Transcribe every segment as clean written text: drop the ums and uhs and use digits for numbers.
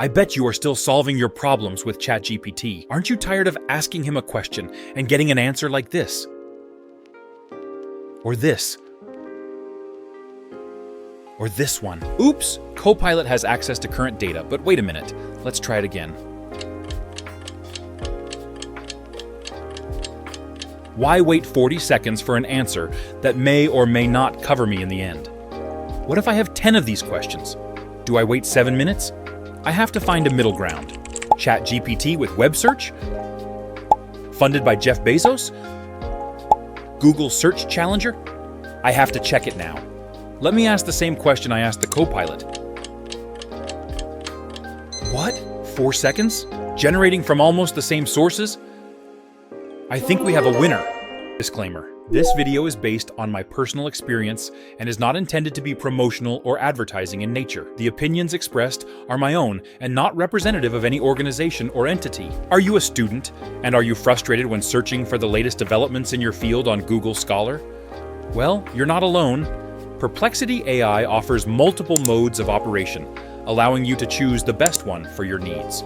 I bet you are still solving your problems with ChatGPT. Aren't you tired of asking him a question and getting an answer like this? Or this? Or this one? Oops! Copilot has access to current data, but wait a minute. Let's try it again. Why wait 40 seconds for an answer that may or may not cover me in the end? What if I have 10 of these questions? Do I wait 7 minutes? I have to find a middle ground. ChatGPT with web search? Funded by Jeff Bezos? Google Search Challenger? I have to check it now. Let me ask the same question I asked the Copilot. What? 4 seconds? Generating from almost the same sources? I think we have a winner. Disclaimer. This video is based on my personal experience and is not intended to be promotional or advertising in nature. The opinions expressed are my own and not representative of any organization or entity. Are you a student and are you frustrated when searching for the latest developments in your field on Google Scholar? Well, you're not alone. Perplexity AI offers multiple modes of operation, allowing you to choose the best one for your needs.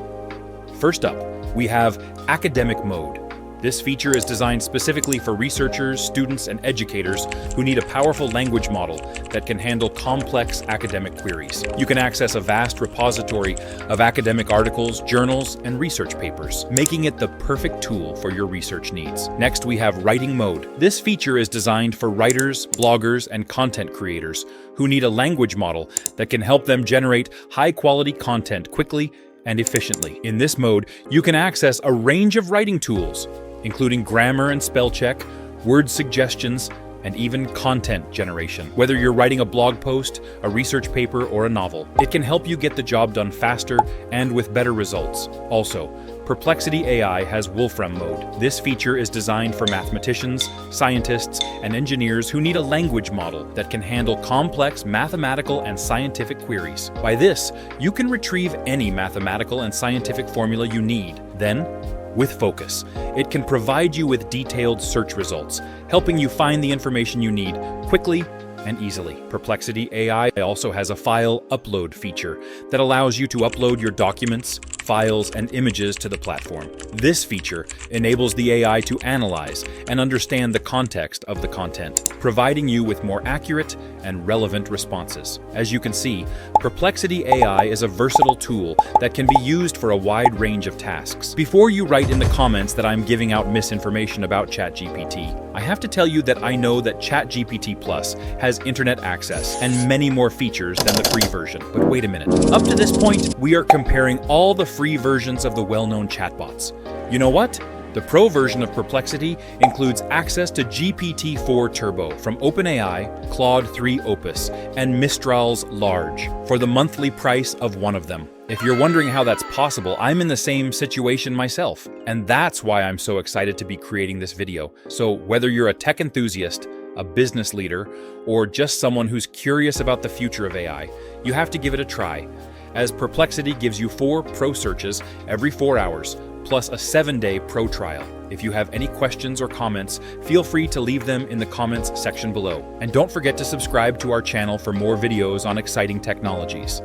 First up, we have Academic Mode. This feature is designed specifically for researchers, students, and educators who need a powerful language model that can handle complex academic queries. You can access a vast repository of academic articles, journals, and research papers, making it the perfect tool for your research needs. Next, we have Writing Mode. This feature is designed for writers, bloggers, and content creators who need a language model that can help them generate high-quality content quickly and efficiently. In this mode, you can access a range of writing tools, including grammar and spell check, word suggestions, and even content generation. Whether you're writing a blog post, a research paper, or a novel, it can help you get the job done faster and with better results. Also, Perplexity AI has Wolfram Mode. This feature is designed for mathematicians, scientists, and engineers who need a language model that can handle complex mathematical and scientific queries. By this, you can retrieve any mathematical and scientific formula you need. Then, with focus, it can provide you with detailed search results, helping you find the information you need quickly and easily. Perplexity AI also has a file upload feature that allows you to upload your documents, files, and images to the platform. This feature enables the AI to analyze and understand the context of the content, providing you with more accurate and relevant responses. As you can see, Perplexity AI is a versatile tool that can be used for a wide range of tasks. Before you write in the comments that I'm giving out misinformation about ChatGPT, I have to tell you that I know that ChatGPT Plus has internet access and many more features than the free version. But wait a minute. Up to this point, we are comparing all the free versions of the well-known chatbots. You know what? The Pro version of Perplexity includes access to GPT-4 Turbo from OpenAI, Claude 3 Opus, and Mistral's Large for the monthly price of one of them. If you're wondering how that's possible, I'm in the same situation myself, and that's why I'm so excited to be creating this video. So whether you're a tech enthusiast, a business leader, or just someone who's curious about the future of AI, you have to give it a try, as Perplexity gives you 4 pro searches every 4 hours, plus a 7-day pro trial. If you have any questions or comments, feel free to leave them in the comments section below. And don't forget to subscribe to our channel for more videos on exciting technologies.